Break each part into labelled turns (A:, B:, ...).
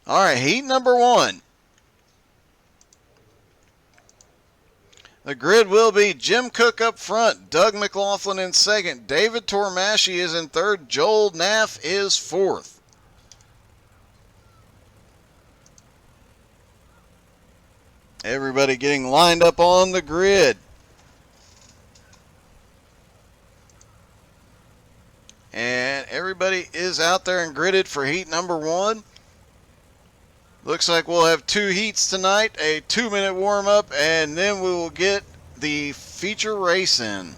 A: All right, heat number 1. The grid will be Jim Cook up front, Doug McLaughlin in second, David Tormasci is in third, Joel Naff is fourth. Everybody getting lined up on the grid. And everybody is out there and gridded for heat number 1. Looks like we'll have 2 heats tonight, a 2-minute warm-up, and then we will get the feature race in.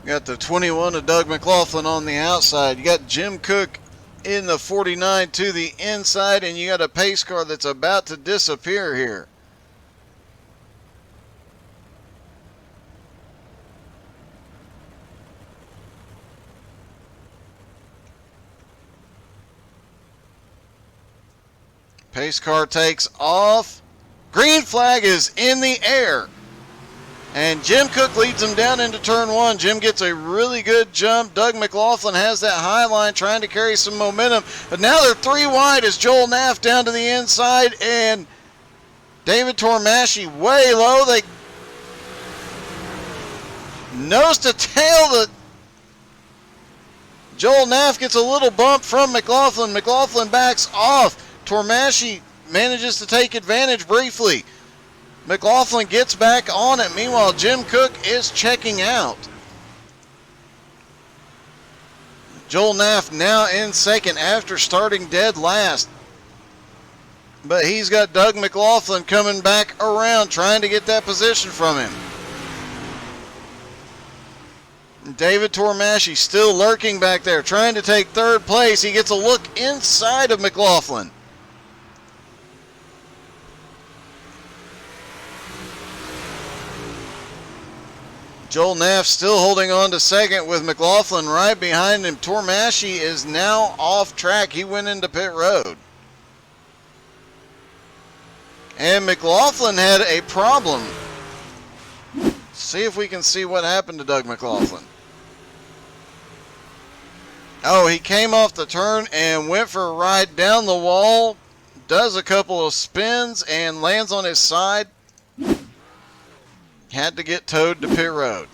A: You got the 21 of Doug McLaughlin on the outside. You got Jim Cook in the 49 to the inside, and you got a pace car that's about to disappear here. Pace car takes off. Green flag is in the air. And Jim Cook leads him down into turn 1. Jim gets a really good jump. Doug McLaughlin has that high line trying to carry some momentum. But now they're 3 wide as Joel Naff down to the inside. And David Tormasci way low. They nose to tail. Joel Naff gets a little bump from McLaughlin. McLaughlin backs off. Tormasci manages to take advantage briefly. McLaughlin gets back on it. Meanwhile, Jim Cook is checking out. Joel Naff now in second after starting dead last. But he's got Doug McLaughlin coming back around trying to get that position from him. David Tormasci still lurking back there trying to take third place. He gets a look inside of McLaughlin. Joel Naff still holding on to second with McLaughlin right behind him. Tormasci is now off track. He went into pit road. And McLaughlin had a problem. See if we can see what happened to Doug McLaughlin. Oh, he came off the turn and went for a ride down the wall. Does a couple of spins and lands on his side. Had to get towed to pit road.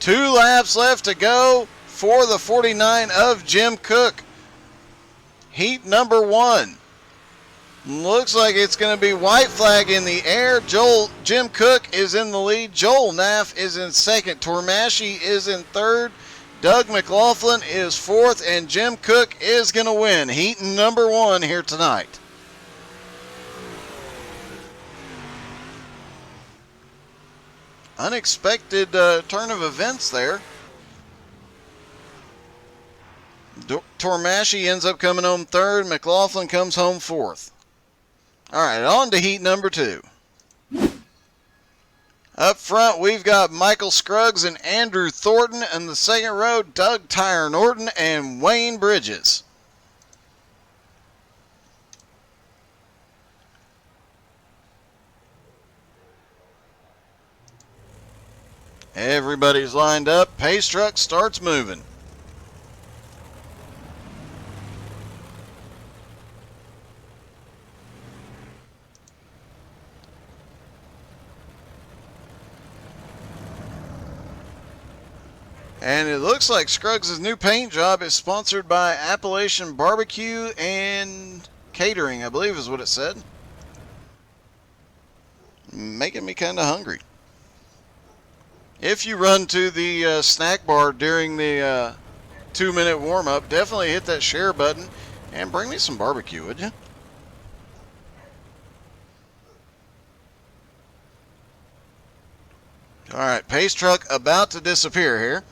A: 2 laps left to go for the 49 of Jim Cook. Heat number 1. Looks like it's going to be white flag in the air. Jim Cook is in the lead. Joel Naff is in second. Tormasci is in third. Doug McLaughlin is fourth. And Jim Cook is going to win heat number 1 here tonight. Unexpected turn of events there. Tormasci ends up coming home third. McLaughlin comes home fourth. All right, on to heat number 2. Up front, we've got Michael Scruggs and Andrew Thornton. In the second row, Doug Tyre Norton and Wayne Bridges. Everybody's lined up. Pace truck starts moving. And it looks like Scruggs' new paint job is sponsored by Appalachian Barbecue and Catering, I believe is what it said. Making me kind of hungry. If you run to the snack bar during the 2-minute warm-up, definitely hit that share button and bring me some barbecue, would you? All right, pace truck about to disappear here.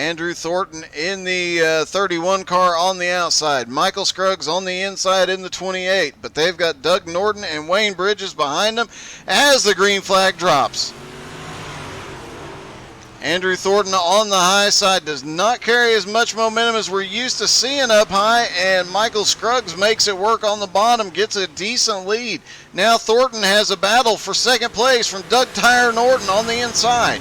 A: Andrew Thornton in the 31 car on the outside. Michael Scruggs on the inside in the 28. But they've got Doug Norton and Wayne Bridges behind them as the green flag drops. Andrew Thornton on the high side does not carry as much momentum as we're used to seeing up high, and Michael Scruggs makes it work on the bottom, gets a decent lead. Now Thornton has a battle for second place from Doug Tire Norton on the inside.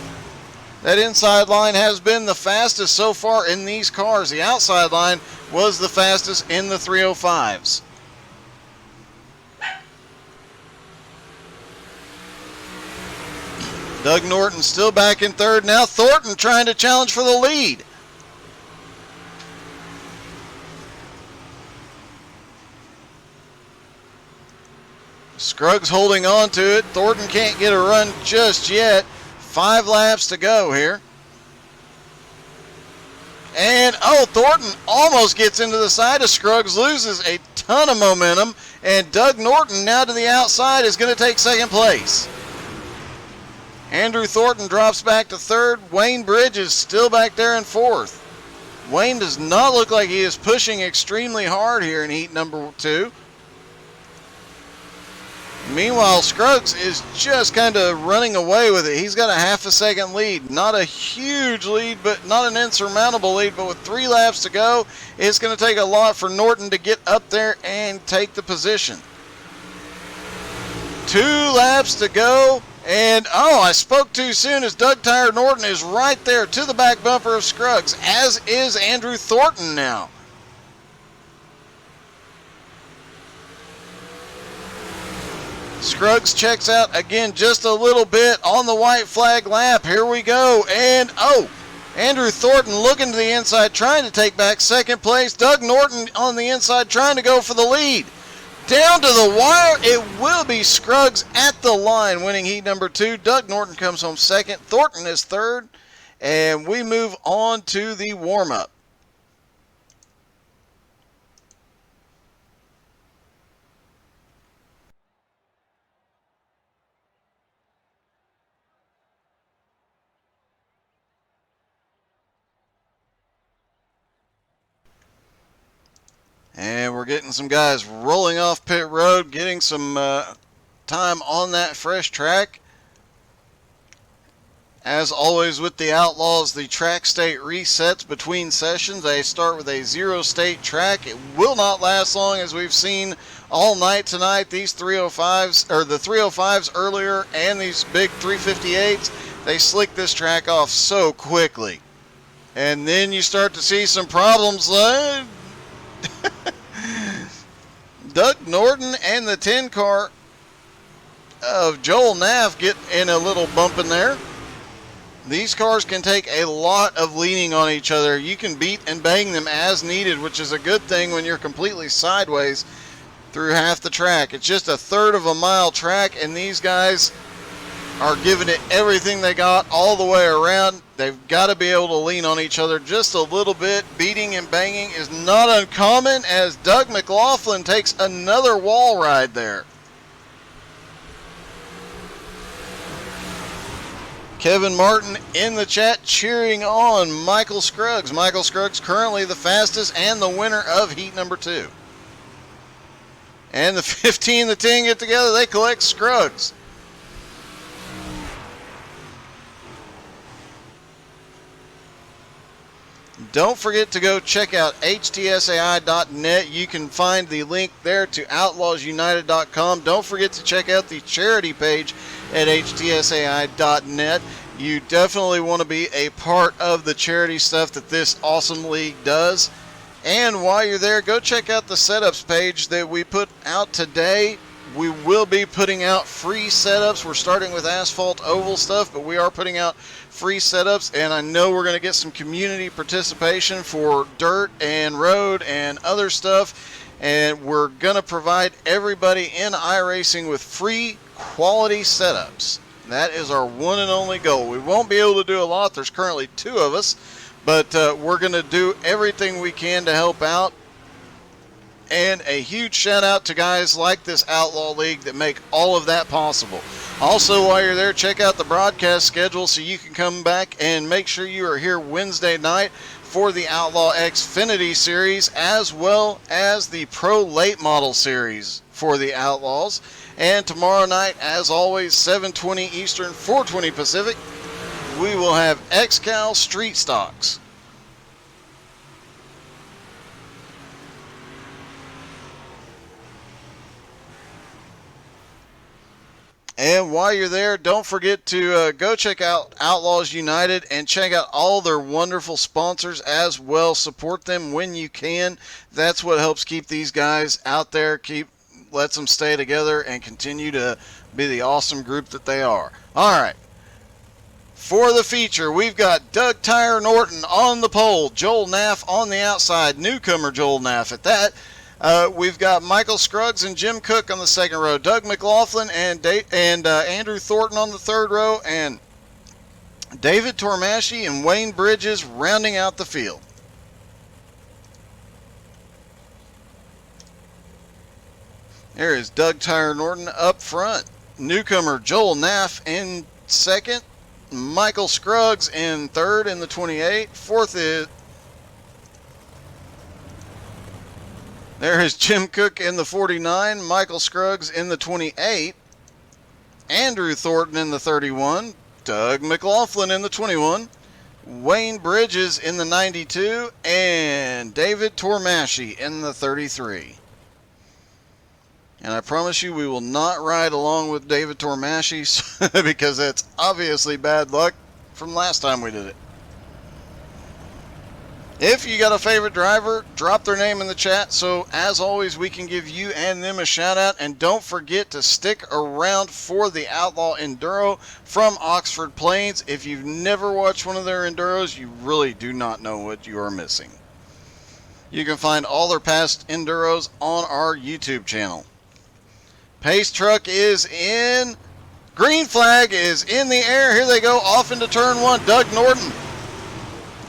A: That inside line has been the fastest so far in these cars. The outside line was the fastest in the 305s. Doug Norton still back in third. Now Thornton trying to challenge for the lead. Scruggs holding on to it. Thornton can't get a run just yet. 5 laps to go here. And, Thornton almost gets into the side of Scruggs, loses a ton of momentum, and Doug Norton now to the outside is going to take second place. Andrew Thornton drops back to third. Wayne Bridges still back there in fourth. Wayne does not look like he is pushing extremely hard here in heat number 2. Meanwhile, Scruggs is just kind of running away with it. He's got a half a second lead. Not a huge lead, but not an insurmountable lead. But with 3 laps to go, it's going to take a lot for Norton to get up there and take the position. 2 laps to go. And, I spoke too soon as Doug Tire Norton is right there to the back bumper of Scruggs, as is Andrew Thornton now. Scruggs checks out again just a little bit on the white flag lap. Here we go. And, Andrew Thornton looking to the inside, trying to take back second place. Doug Norton on the inside trying to go for the lead. Down to the wire, it will be Scruggs at the line winning heat number 2. Doug Norton comes home second. Thornton is third. And we move on to the warm-up. And we're getting some guys rolling off pit road, getting some time on that fresh track. As always with the Outlaws, the track state resets between sessions. They start with a 0 state track. It will not last long, as we've seen all night tonight. These 305s, or the 305s earlier, and these big 358s, they slick this track off so quickly. And then you start to see some problems. Doug Norton and the 10 car of Joel Naff get in a little bump in there. These cars can take a lot of leaning on each other. You can beat and bang them as needed, which is a good thing when you're completely sideways through half the track. It's just a third of a mile track, and these guys are giving it everything they got all the way around. They've got to be able to lean on each other just a little bit. Beating and banging is not uncommon, as Doug McLaughlin takes another wall ride there. Kevin Martin in the chat cheering on Michael Scruggs. Michael Scruggs currently the fastest and the winner of heat number 2. And the 15 and the 10 get together. They collect Scruggs. Don't forget to go check out htsai.net. You can find the link there to outlawsunited.com. Don't forget to check out the charity page at htsai.net. You definitely want to be a part of the charity stuff that this awesome league does. And while you're there, go check out the setups page that we put out today. We will be putting out free setups. We're starting with asphalt oval stuff, but we are putting out free setups, and I know we're going to get some community participation for dirt and road and other stuff, and we're going to provide everybody in iRacing with free quality setups. That is our one and only goal. We won't be able to do a lot. There's currently 2 of us, but we're going to do everything we can to help out. And a huge shout out to guys like this Outlaw League that make all of that possible. Also, while you're there, check out the broadcast schedule so you can come back and make sure you are here Wednesday night for the Outlaw Xfinity Series, as well as the Pro Late Model Series for the Outlaws. And tomorrow night, as always, 7:20 Eastern, 4:20 Pacific, we will have XCal Street Stocks. And while you're there, don't forget to go check out Outlaws United and check out all their wonderful sponsors as well. Support them when you can. That's what helps keep these guys out there, lets them stay together and continue to be the awesome group that they are. All right. For the feature, we've got Doug Tyre Norton on the pole, Joel Naff on the outside, newcomer Joel Naff at that. We've got Michael Scruggs and Jim Cook on the second row, Doug McLaughlin and Andrew Thornton on the third row, and David Tormasci and Wayne Bridges rounding out the field. There is Doug Tyre Norton up front, newcomer Joel Naff in second, Michael Scruggs in third in the 28. Fourth is there is Jim Cook in the 49, Michael Scruggs in the 28, Andrew Thornton in the 31, Doug McLaughlin in the 21, Wayne Bridges in the 92, and David Tormasci in the 33. And I promise you we will not ride along with David Tormasci because that's obviously bad luck from last time we did it. If you got a favorite driver, drop their name in the chat so, as always, we can give you and them a shout out. And don't forget to stick around for the Outlaw Enduro from Oxford Plains. If you've never watched one of their Enduros, you really do not know what you are missing. You can find all their past Enduros on our YouTube channel. Pace truck is in. Green flag is in the air. Here they go off into turn one. Doug Norton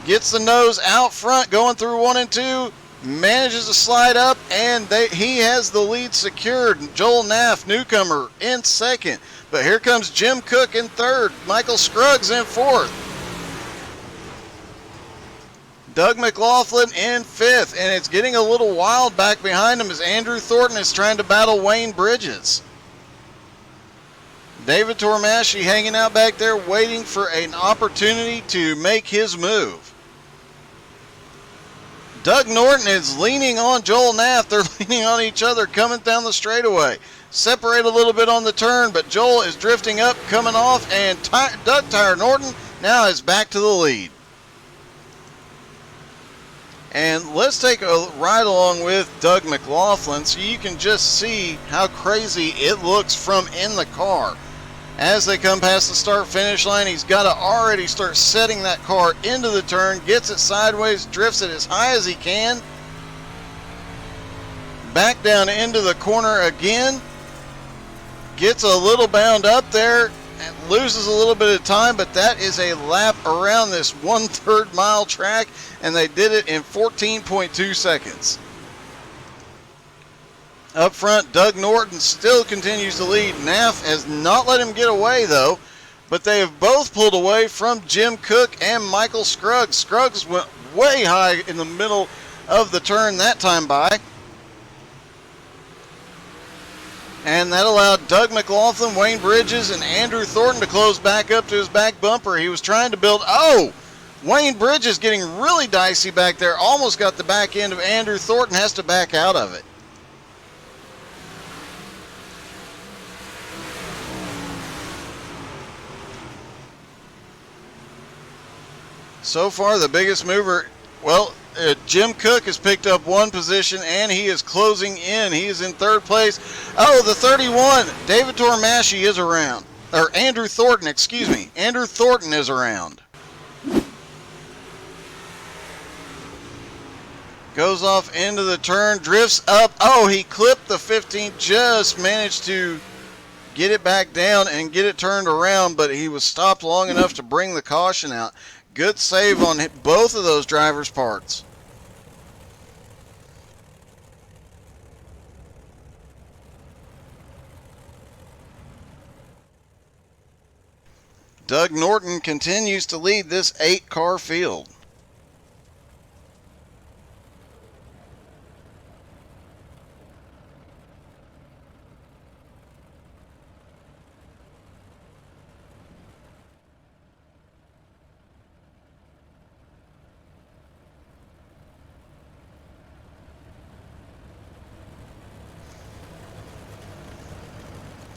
A: gets the nose out front, going through 1 and 2, manages to slide up, and he has the lead secured. Joel Naff, newcomer, in second. But here comes Jim Cook in third, Michael Scruggs in fourth, Doug McLaughlin in fifth, and it's getting a little wild back behind him as Andrew Thornton is trying to battle Wayne Bridges. David Tormasci hanging out back there waiting for an opportunity to make his move. Doug Norton is leaning on Joel Naff. They're leaning on each other coming down the straightaway. Separate a little bit on the turn, but Joel is drifting up, coming off, and Doug Tyre Norton now is back to the lead. And let's take a ride along with Doug McLaughlin so you can just see how crazy it looks from in the car. As they come past the start-finish line, he's got to already start setting that car into the turn, gets it sideways, drifts it as high as he can, back down into the corner again, gets a little bound up there, and loses a little bit of time, but that is a lap around this 1/3 mile track, and they did it in 14.2 seconds. Up front, Doug Norton still continues to lead. Naff has not let him get away, though, but they have both pulled away from Jim Cook and Michael Scruggs. Scruggs went way high in the middle of the turn that time by. And that allowed Doug McLaughlin, Wayne Bridges, and Andrew Thornton to close back up to his back bumper. He was trying to build... Oh! Wayne Bridges getting really dicey back there. Almost got the back end of Andrew Thornton. Has to back out of it. So far, the biggest mover... Well... Jim Cook has picked up one position, and he is closing in. He is in third place. Oh, the 31. David Tormasci is around. Or Andrew Thornton, excuse me. Andrew Thornton is around. Goes off into the turn, drifts up. Oh, he clipped the 15. Just managed to get it back down and get it turned around, but he was stopped long enough to bring the caution out. Good save on both of those drivers' parts. Doug Norton continues to lead this 8-car field.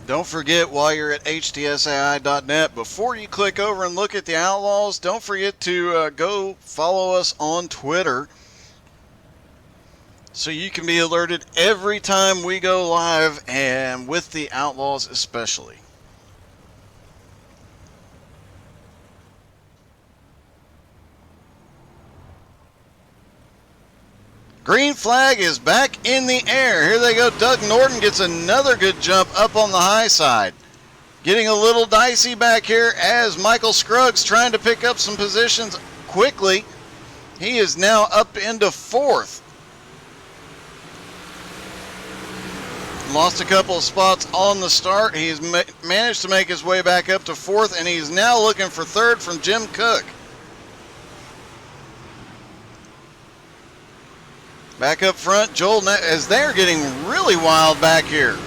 A: Don't forget, while you're at htsai.net, before you click over and look at the Outlaws, don't forget to go follow us on Twitter so you can be alerted every time we go live, and with the Outlaws especially. Green flag is back in the air. Here they go. Doug Norton gets another good jump up on the high side. Getting a little dicey back here as Michael Scruggs trying to pick up some positions quickly. He is now up into 4th. Lost a couple of spots on the start. He's managed to make his way back up to 4th, and he's now looking for 3rd from Jim Cook. Back up front, Joel, as they're getting really wild back here.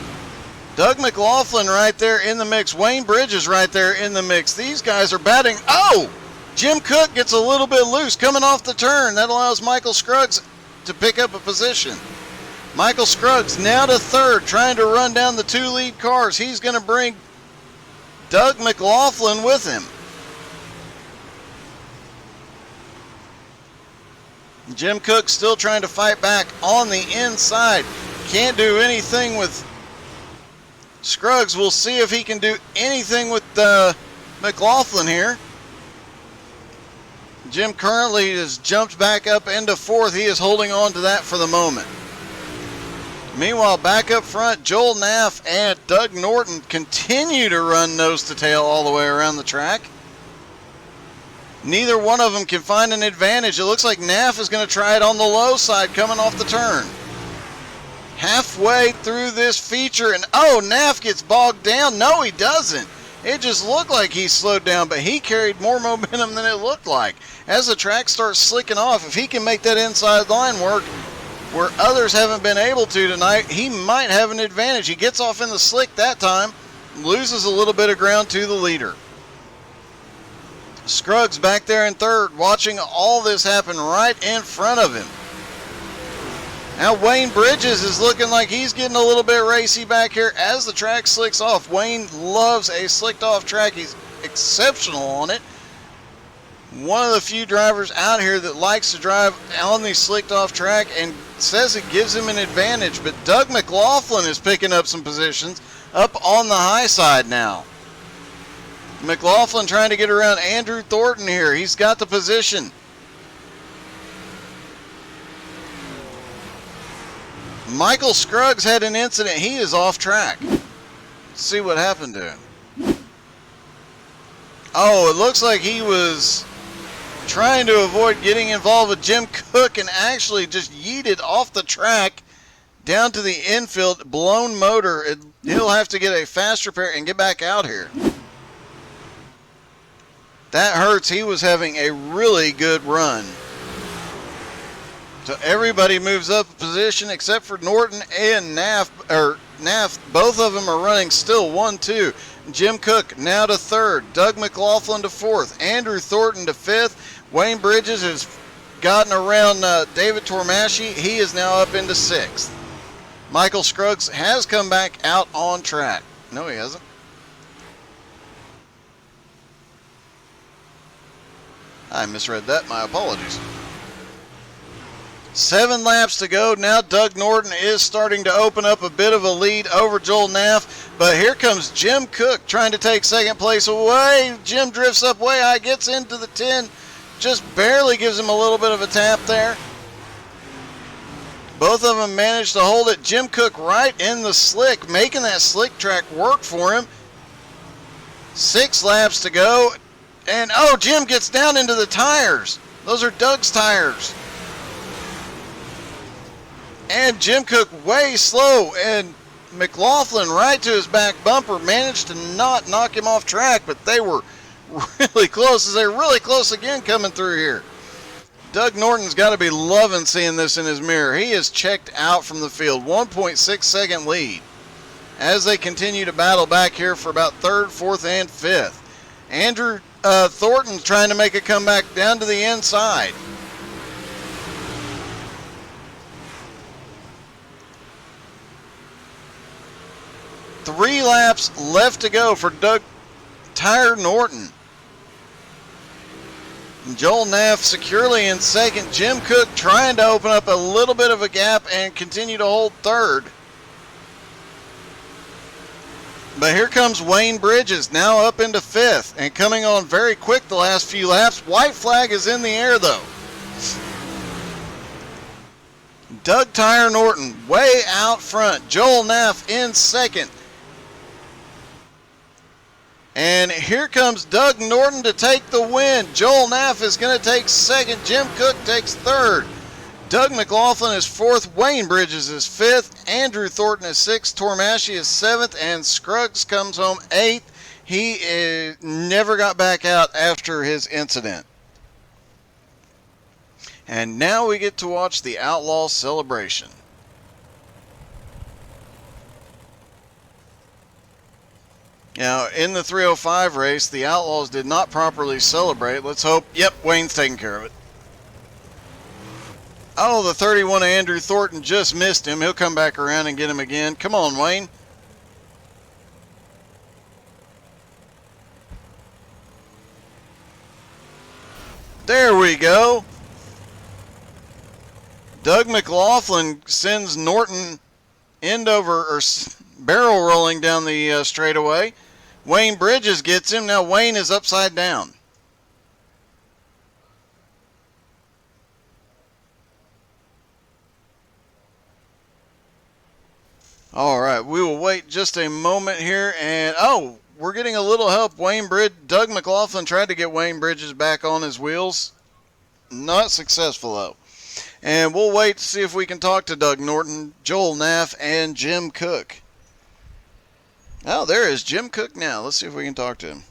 A: Doug McLaughlin right there in the mix. Wayne Bridges right there in the mix. These guys are batting. Oh! Jim Cook gets a little bit loose coming off the turn. That allows Michael Scruggs to pick up a position. Michael Scruggs now to 3rd, trying to run down the 2 lead cars. He's going to bring Doug McLaughlin with him. Jim Cook still trying to fight back on the inside. Can't do anything with Scruggs. We'll see if he can do anything with McLaughlin here. Jim currently has jumped back up into 4th. He is holding on to that for the moment. Meanwhile, back up front, Joel Naff and Doug Norton continue to run nose to tail all the way around the track. Neither one of them can find an advantage. It looks like Naff is going to try it on the low side coming off the turn. Halfway through this feature, and oh, Naff gets bogged down. No, he doesn't. It just looked like he slowed down, but he carried more momentum than it looked like. As the track starts slicking off, if he can make that inside line work where others haven't been able to tonight, he might have an advantage. He gets off in the slick that time, loses a little bit of ground to the leader. Scruggs back there in 3rd, watching all this happen right in front of him. Now Wayne Bridges is looking like he's getting a little bit racy back here as the track slicks off. Wayne loves a slicked off track. He's exceptional on it. One of the few drivers out here that likes to drive on the slicked off track and says it gives him an advantage. But Doug McLaughlin is picking up some positions up on the high side now. McLaughlin trying to get around Andrew Thornton here. He's got the position. Michael Scruggs had an incident. He is off track. Let's see what happened to him. Oh, it looks like he was trying to avoid getting involved with Jim Cook and actually just yeeted off the track down to the infield. Blown motor. He'll have to get a fast repair and get back out here. That hurts. He was having a really good run. So everybody moves up a position except for Norton and Naff. Both of them are running still 1-2. Jim Cook now to 3rd. Doug McLaughlin to 4th. Andrew Thornton to 5th. Wayne Bridges has gotten around David Tormasci. He is now up into 6th. Michael Scruggs has come back out on track. No, he hasn't. I misread that. My apologies. 7 laps to go. Now Doug Norton is starting to open up a bit of a lead over Joel Naff. But here comes Jim Cook trying to take 2nd place away. Jim drifts up way high, gets into the 10. Just barely gives him a little bit of a tap there. Both of them managed to hold it. Jim Cook right in the slick, making that slick track work for him. 6 laps to go. And, oh, Jim gets down into the tires. Those are Doug's tires. And Jim Cook way slow. And McLaughlin right to his back bumper managed to not knock him off track. But they were really close as they're really close again coming through here. Doug Norton's got to be loving seeing this in his mirror. He is checked out from the field. 1.6 second lead as they continue to battle back here for about third, fourth, and fifth. Andrew Thornton trying to make a comeback down to the inside. Three laps left to go for Doug Tyre Norton. Joel Naff securely in second. Jim Cook trying to open up a little bit of a gap and continue to hold third. But here comes Wayne Bridges, now up into fifth and coming on very quick the last few laps. White flag is in the air though. Doug Tyre Norton way out front. Joel Naff in second. And here comes Doug Norton to take the win. Joel Naff is going to take second. Jim Cook takes third. Doug McLaughlin is fourth. Wayne Bridges is fifth. Andrew Thornton is sixth. Tormasci is seventh. And Scruggs comes home eighth. He never got back out after his incident. And now we get to watch the Outlaw celebration. Now, in the 305 race, the Outlaws did not properly celebrate. Let's hope, yep, Wayne's taking care of it. Oh, the 31 of Andrew Thornton just missed him. He'll come back around and get him again. Come on, Wayne. There we go. Doug McLaughlin sends Norton end over, or barrel rolling down the straightaway. Wayne Bridges gets him. Now Wayne is upside down. All right, we will wait just a moment here. And, oh, we're getting a little help. Doug McLaughlin tried to get Wayne Bridges back on his wheels. Not successful, though. And we'll wait to see if we can talk to Doug Norton, Joel Naff, and Jim Cook. Oh, there is Jim Cook now. Let's see if we can talk to him.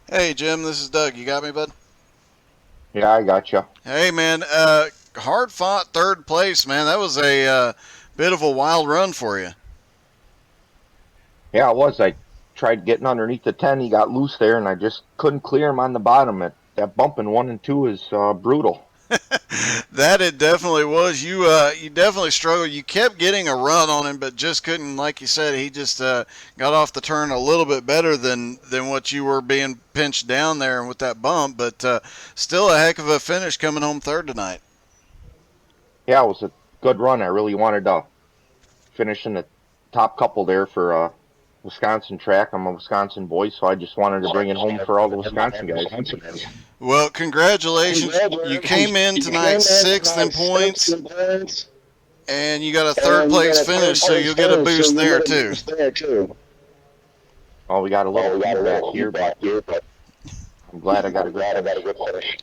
A: Hey, Jim, this is Doug. You got me, bud?
B: Yeah, I got you.
A: Hey, man, hard-fought third place, man. That was a bit of a wild run for you.
B: Yeah, it was. I tried getting underneath the 10. He got loose there, and I just couldn't clear him on the bottom. That bump in 1 and 2 is brutal.
A: That it definitely was. You definitely struggled. You kept getting a run on him, but just couldn't. Like you said, he just got off the turn a little bit better than what you were being pinched down there with that bump. But still a heck of a finish coming home third tonight.
B: Yeah, it was a good run. I really wanted to finish in the top couple there for Wisconsin track. I'm a Wisconsin boy, so I just wanted to bring it home for all the Wisconsin guys.
A: Well, congratulations. You came in tonight sixth in points, and you got a third place finish, so you'll get a boost there, too.
B: Oh, we got a little feedback here, but I'm glad I got a good finish.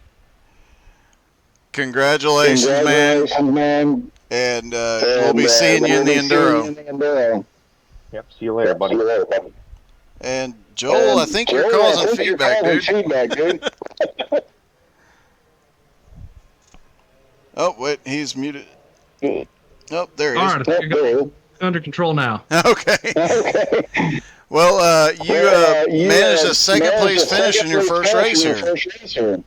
A: Congratulations, man. And we'll be seeing you in the Enduro.
B: Yep, see you later, buddy.
A: And Joel, I think you're causing feedback, dude. Oh, wait, he's muted. Oh, there he is.
C: All right, I think you're under control now.
A: Okay. Well, you managed a second place finish in your first race here.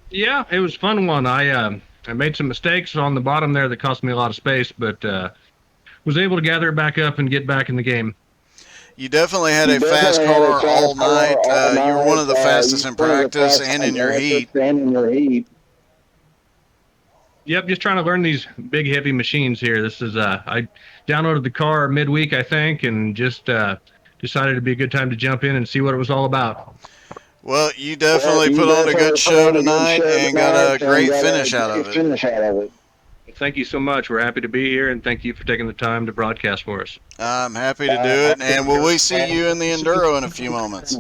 C: Yeah, it was a fun one. I made some mistakes on the bottom there that cost me a lot of space, but was able to gather it back up and get back in the game.
A: You definitely had a fast car all night. You were one of the fastest in practice and in your heat.
C: Yep, just trying to learn these big, heavy machines here. This is I downloaded the car midweek, I think, and just decided it'd be a good time to jump in and see what it was all about.
A: Well, you definitely put on a good show tonight and got a great finish out of it.
C: Thank you so much. We're happy to be here, and thank you for taking the time to broadcast for us.
A: I'm happy to do it, and will we see you in the Enduro in a few moments?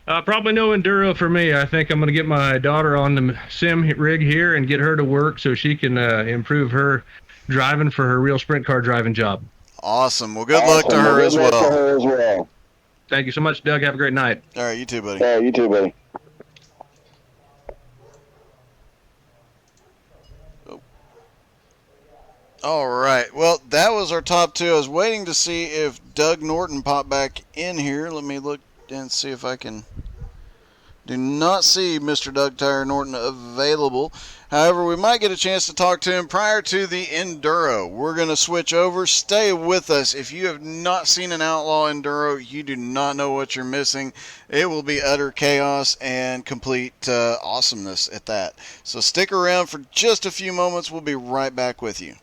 C: Probably no Enduro for me. I think I'm going to get my daughter on the sim rig here and get her to work so she can improve her driving for her real sprint car driving job.
A: Awesome. Well, good luck to her as well.
C: Thank you so much, Doug. Have a great night.
A: All right, you too, buddy.
B: Yeah, you too, buddy.
A: All right. Well, that was our top two. I was waiting to see if Doug Norton popped back in here. Let me look and see if I can. Do not see Mr. Doug Tire Norton available. However, we might get a chance to talk to him prior to the Enduro. We're going to switch over. Stay with us. If you have not seen an Outlaw Enduro, you do not know what you're missing. It will be utter chaos and complete awesomeness at that. So stick around for just a few moments. We'll be right back with you.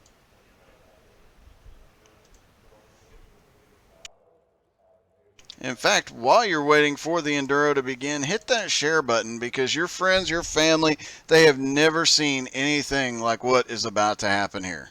A: In fact, while you're waiting for the Enduro to begin, hit that share button because your friends, your family, they have never seen anything like what is about to happen here.